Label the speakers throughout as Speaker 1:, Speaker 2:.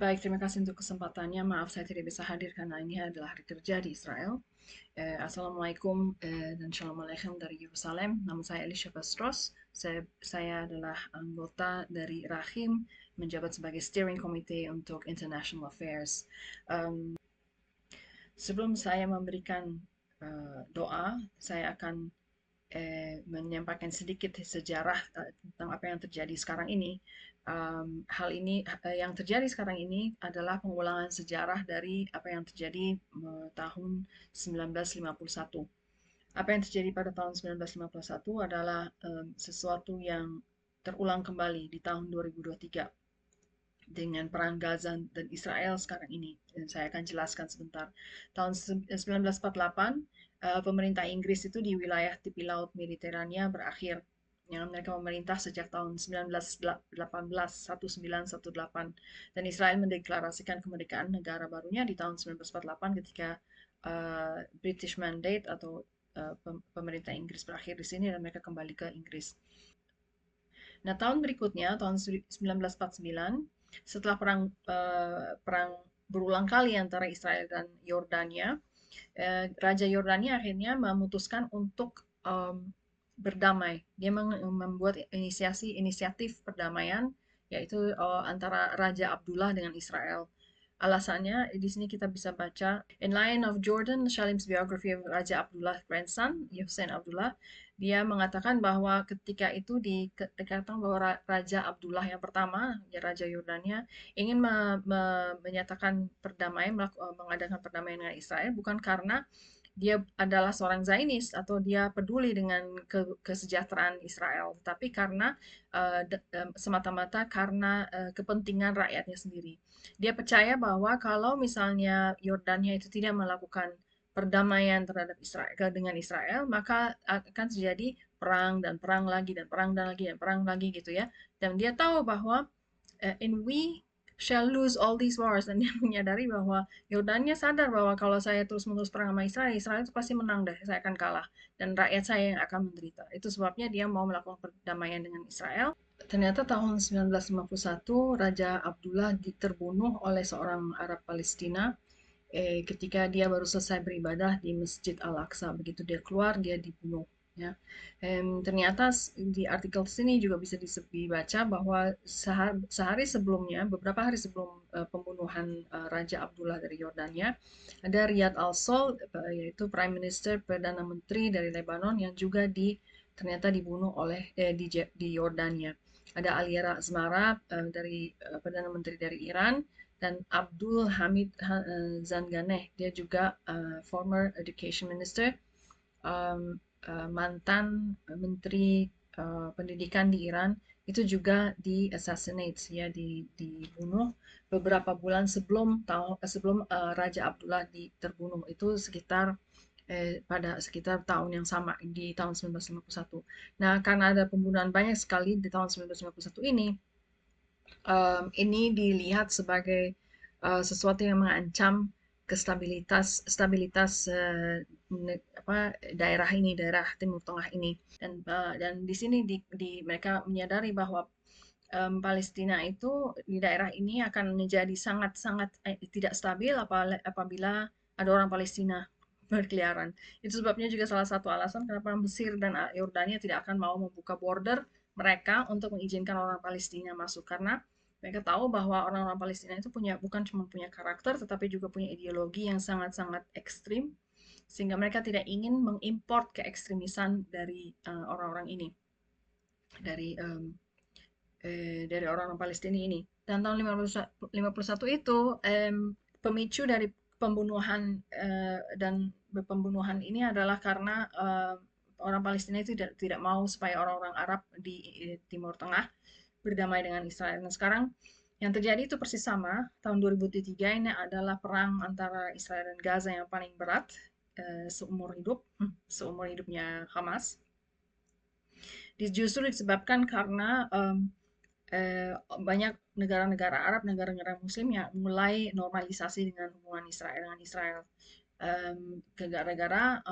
Speaker 1: Baik, terima kasih untuk kesempatannya. Maaf saya tidak bisa hadir karena ini adalah hari kerja di Israel. Assalamualaikum dan Shalom Aleichem dari Yerusalem. Nama saya Elisha Bastros. Saya adalah anggota dari Rahim, menjabat sebagai Steering Committee untuk International Affairs. Sebelum saya memberikan doa, saya akan menyampaikan sedikit sejarah tentang apa yang terjadi sekarang ini. Hal ini yang terjadi sekarang ini adalah pengulangan sejarah dari apa yang terjadi tahun 1951. Apa yang terjadi pada tahun 1951 adalah sesuatu yang terulang kembali di tahun 2023 dengan perang Gaza dan Israel sekarang ini. Dan saya akan jelaskan sebentar. Tahun 1948, pemerintah Inggris itu di wilayah tepi laut Mediterania berakhir. Yang mereka memerintah sejak tahun 1918, dan Israel mendeklarasikan kemerdekaan negara barunya di tahun 1948 ketika British Mandate atau pemerintah Inggris berakhir di sini dan mereka kembali ke Inggris. Nah, tahun berikutnya, tahun 1949, setelah perang berulang kali antara Israel dan Yordania, Raja Yordania akhirnya memutuskan untuk berdamai. Dia membuat inisiatif perdamaian, yaitu antara Raja Abdullah dengan Israel. Alasannya di sini kita bisa baca In Lion of Jordan, Shalim's biography of Raja Abdullah grandson, Hussein Abdullah. Dia mengatakan bahwa ketika itu dikatakan bahwa Raja Abdullah yang pertama, ya Raja Yordania, ingin menyatakan perdamaian, mengadakan perdamaian dengan Israel bukan karena dia adalah seorang Zionis atau dia peduli dengan kesejahteraan Israel, tapi karena semata-mata karena kepentingan rakyatnya sendiri. Dia percaya bahwa kalau misalnya Yordania itu tidak melakukan perdamaian terhadap Israel dengan Israel, maka akan terjadi perang dan perang lagi dan perang dan lagi dan perang lagi gitu ya. Dan dia tahu bahwa and we shall lose all these wars, dan dia menyadari bahwa Yordania sadar bahwa kalau saya terus-menerus perang sama Israel, Israel itu pasti menang deh, saya akan kalah dan rakyat saya yang akan menderita. Itu sebabnya dia mau melakukan perdamaian dengan Israel. Ternyata tahun 1951 Raja Abdullah terbunuh oleh seorang Arab Palestina ketika dia baru selesai beribadah di Masjid Al-Aqsa. Begitu dia keluar, dia dibunuh. Ya. Ternyata di artikel sini juga bisa dibaca bahwa sehari sebelumnya, beberapa hari sebelum pembunuhan Raja Abdullah dari Yordania, ada Riyad Al-Sol, yaitu Prime Minister Perdana Menteri dari Lebanon yang juga ternyata dibunuh oleh di Yordania. Ada Aliera Azmara dari Perdana Menteri dari Iran, dan Abdul Hamid Zanganeh, dia juga former education minister, mantan menteri pendidikan di Iran, itu juga assassinate ya, dibunuh beberapa bulan sebelum Raja Abdullah terbunuh, itu pada sekitar tahun yang sama di tahun 1951. Nah, karena ada pembunuhan banyak sekali di tahun 1951 ini dilihat sebagai sesuatu yang mengancam stabilitas daerah ini, daerah Timur Tengah ini, dan di sini mereka menyadari bahwa Palestina itu di daerah ini akan menjadi sangat-sangat tidak stabil apabila ada orang Palestina berkeliaran. Itu sebabnya juga salah satu alasan kenapa Mesir dan Yordania tidak akan mau membuka border mereka untuk mengizinkan orang Palestina masuk, karena mereka tahu bahwa orang-orang Palestina itu bukan cuma punya karakter, tetapi juga punya ideologi yang sangat-sangat ekstrim, sehingga mereka tidak ingin mengimport keekstremisan dari orang-orang ini, dari orang-orang Palestina ini. Dan tahun 1951 itu pemicu dari pembunuhan pembunuhan ini adalah karena orang Palestina itu tidak mau supaya orang-orang Arab di Timur Tengah berdamai dengan Israel. Dan sekarang yang terjadi itu persis sama. Tahun 2003 ini adalah perang antara Israel dan Gaza yang paling berat seumur hidupnya Hamas. Justru disebabkan karena banyak negara-negara Arab, negara-negara Muslim yang mulai normalisasi dengan hubungan Israel ke gara-gara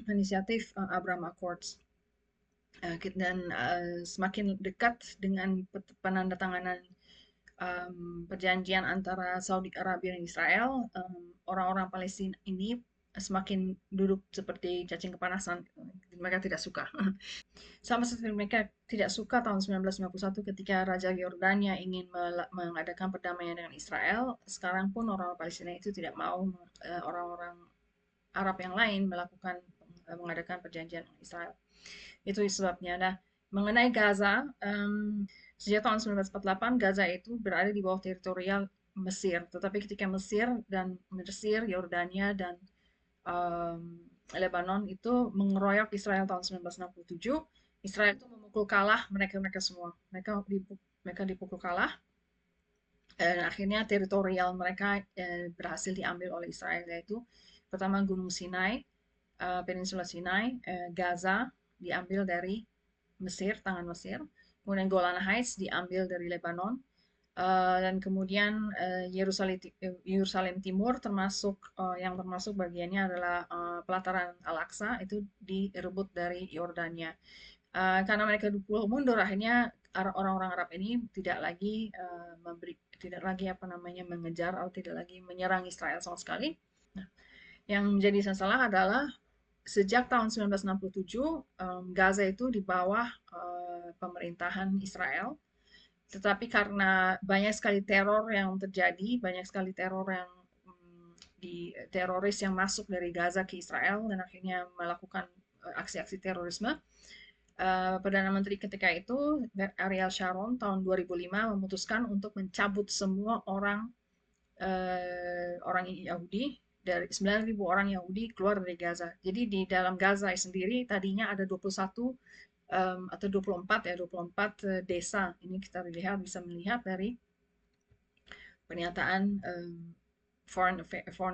Speaker 1: inisiatif Abraham Accords. Dan semakin dekat dengan penandatanganan perjanjian antara Saudi Arabia dan Israel, orang-orang Palestina ini semakin duduk seperti cacing kepanasan. Mereka tidak suka. Sama seperti mereka tidak suka tahun 1951 ketika Raja Yordania ingin mengadakan perdamaian dengan Israel. Sekarang pun orang-orang Palestina itu tidak mau orang-orang Arab yang lain mengadakan perjanjian dengan Israel. Itu sebabnya. Nah, mengenai Gaza, sejak tahun 1948 Gaza itu berada di bawah teritorial Mesir. Tetapi ketika Mesir, Yordania, dan Lebanon itu mengeroyok Israel tahun 1967. Israel itu memukul kalah mereka semua. Mereka dipukul kalah. Dan akhirnya teritorial mereka berhasil diambil oleh Israel, yaitu pertama Gunung Sinai, Peninsula Sinai, Gaza diambil dari Mesir, tangan Mesir. Kemudian Golan Heights diambil dari Lebanon. Dan kemudian Yerusalem Timur yang termasuk bagiannya adalah pelataran Al-Aqsa itu direbut dari Yordania. Karena mereka mundur, akhirnya orang-orang Arab ini tidak lagi mengejar atau tidak lagi menyerang Israel sama sekali. Nah, yang menjadi masalah adalah sejak tahun 1967 Gaza itu di bawah pemerintahan Israel, tetapi karena banyak sekali teror yang terjadi, banyak sekali teror yang di teroris yang masuk dari Gaza ke Israel dan akhirnya melakukan aksi-aksi terorisme. Perdana Menteri ketika itu Ariel Sharon tahun 2005 memutuskan untuk mencabut semua orang Yahudi, dari 9.000 orang Yahudi keluar dari Gaza. Jadi di dalam Gaza sendiri tadinya ada 21 atau 24 desa. Ini kita bisa melihat dari pernyataan Foreign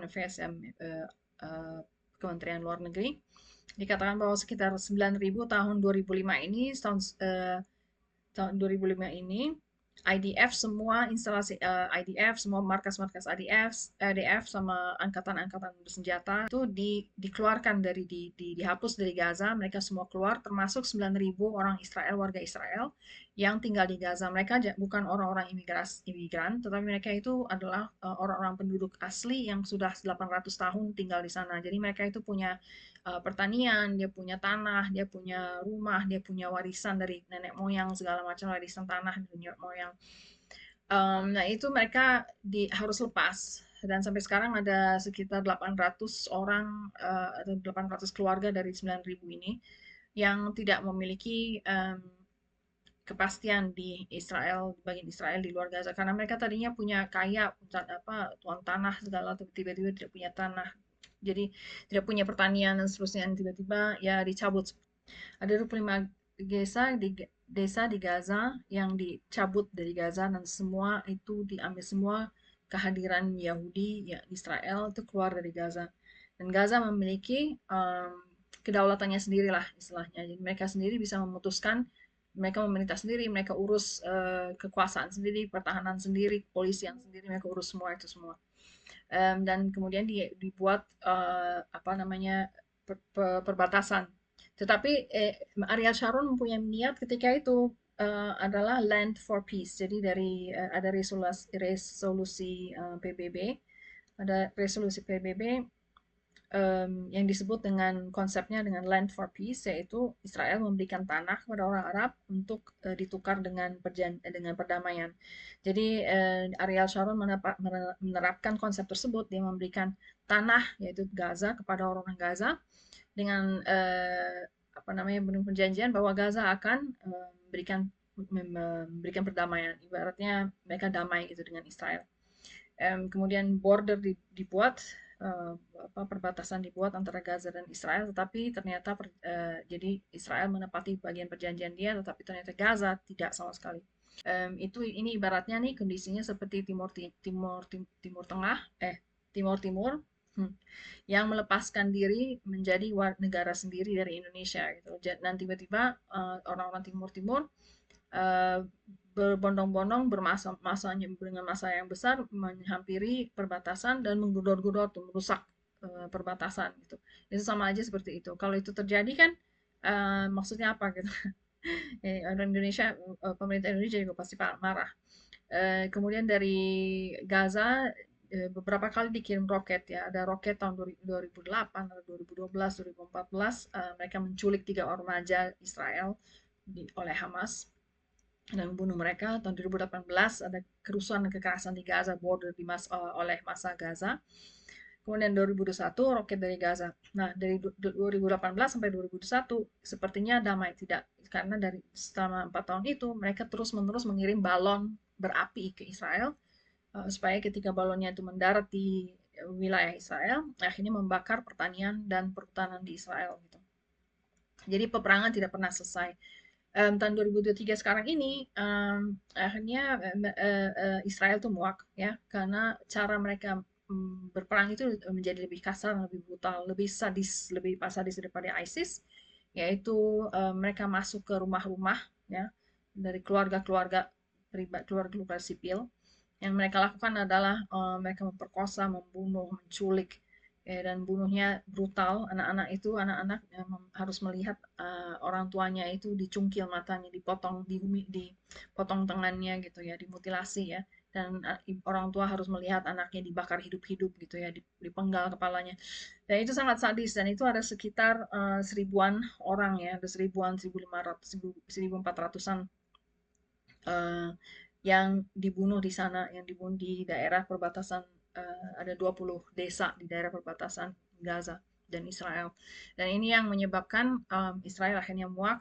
Speaker 1: Affairs Kementerian Luar Negeri. Dikatakan bahwa sekitar 9.000 tahun 2005 ini, tahun 2005 ini IDF semua instalasi IDF semua markas-markas IDF sama angkatan-angkatan bersenjata itu dikeluarkan dihapus dari Gaza. Mereka semua keluar, termasuk 9.000 orang warga Israel yang tinggal di Gaza. Mereka bukan orang-orang imigran, tetapi mereka itu adalah orang-orang penduduk asli yang sudah 800 tahun tinggal di sana. Jadi mereka itu punya pertanian, dia punya tanah, dia punya rumah, dia punya warisan dari nenek moyang, segala macam warisan tanah dari nenek moyang. Nah itu mereka harus lepas, dan sampai sekarang ada sekitar 800 orang atau 800 keluarga dari 9.000 ini yang tidak memiliki kepastian di Israel, bagian Israel di luar Gaza, karena mereka tadinya punya tuan tanah segala, tiba-tiba tidak punya tanah, jadi tidak punya pertanian dan seterusnya, tiba-tiba ya dicabut. Ada 25 desa di Gaza yang dicabut dari Gaza, dan semua itu diambil, semua kehadiran Yahudi ya Israel itu keluar dari Gaza, dan Gaza memiliki kedaulatannya sendiri lah istilahnya. Jadi mereka sendiri bisa memutuskan, mereka memerintah sendiri, mereka urus kekuasaan sendiri, pertahanan sendiri, kepolisian sendiri, mereka urus semua itu semua. Dan kemudian dibuat perbatasan. Tetapi Ariel Sharon mempunyai niat ketika itu adalah Land for Peace. Jadi ada resolusi PBB, ada resolusi PBB yang disebut dengan konsepnya dengan Land for Peace, yaitu Israel memberikan tanah kepada orang Arab untuk ditukar dengan perdamaian. Jadi Ariel Sharon menerapkan konsep tersebut. Dia memberikan tanah, yaitu Gaza, kepada orang-orang Gaza dengan perjanjian bahwa Gaza akan memberikan perdamaian. Ibaratnya mereka damai gitu dengan Israel. Kemudian border dibuat, perbatasan dibuat antara Gaza dan Israel, tetapi ternyata jadi Israel menepati bagian perjanjian dia, tetapi ternyata Gaza tidak sama sekali. Ini ibaratnya nih kondisinya seperti Timur Tengah, Timur Timur yang melepaskan diri menjadi negara sendiri dari Indonesia gitu. Dan tiba-tiba orang-orang Timur Timur berbondong-bondong dengan masa yang besar menghampiri perbatasan dan menggedor-gedor merusak perbatasan gitu. Itu sama aja seperti itu. Kalau itu terjadi kan maksudnya apa gitu? Orang Indonesia, pemerintah Indonesia juga pasti marah. Kemudian dari Gaza beberapa kali dikirim roket ya. Ada roket tahun 2008, atau 2012, 2014. Mereka menculik 3 remaja Israel oleh Hamas dan membunuh mereka. Tahun 2018 ada kerusuhan dan kekerasan di Gaza border oleh massa Gaza. Kemudian 2021 roket dari Gaza. Nah, dari 2018 sampai 2021 sepertinya damai tidak, karena dari selama 4 tahun itu mereka terus-menerus mengirim balon berapi ke Israel, supaya ketika balonnya itu mendarat di wilayah Israel, akhirnya membakar pertanian dan perhutanan di Israel gitu. Jadi peperangan tidak pernah selesai. Tahun 2023 sekarang ini akhirnya Israel tuh muak ya, karena cara mereka berperang itu menjadi lebih kasar, lebih brutal, lebih sadis, lebih sadis daripada ISIS, yaitu mereka masuk ke rumah-rumah ya dari keluarga-keluarga pribadi, keluarga-keluarga sipil. Yang mereka lakukan adalah mereka memperkosa, membunuh, menculik, ya, dan bunuhnya brutal. Anak-anak itu, anak-anak harus melihat orang tuanya itu dicungkil matanya, dipotong, dipotong tangannya gitu ya, dimutilasi ya. Dan orang tua harus melihat anaknya dibakar hidup-hidup gitu ya, dipenggal kepalanya. Dan itu sangat sadis, dan itu ada sekitar seribuan orang ya, ada seribuan, 1.500, 1.400-an yang dibunuh di sana, yang dibunuh di daerah perbatasan, ada 20 desa di daerah perbatasan Gaza dan Israel. Dan ini yang menyebabkan Israel akhirnya muak,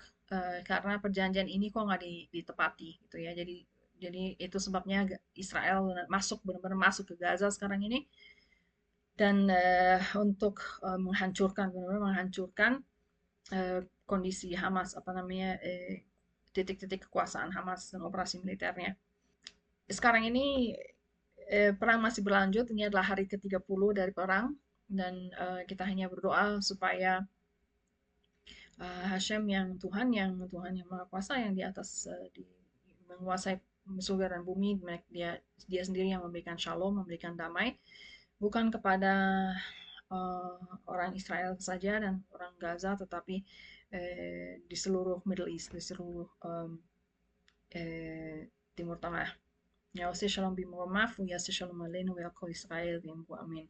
Speaker 1: karena perjanjian ini kok nggak ditepati gitu ya. Jadi itu sebabnya Israel masuk, benar-benar masuk ke Gaza sekarang ini, dan untuk menghancurkan, benar-benar menghancurkan kondisi Hamas, apa namanya, titik-titik kekuasaan Hamas dan operasi militernya. Sekarang ini perang masih berlanjut. Ini adalah hari ke-30 dari perang, dan kita hanya berdoa supaya Hashem, yang Maha Kuasa, yang di atas, menguasai surga dan bumi, dia sendiri yang memberikan shalom, memberikan damai, bukan kepada uh, orang Israel saja dan orang Gaza, tetapi di seluruh Middle East, di seluruh Timur Tengah. יעשה שלום במרומיו ויעשה שלום עלינו ועל כל ישראל ואמרו אמן.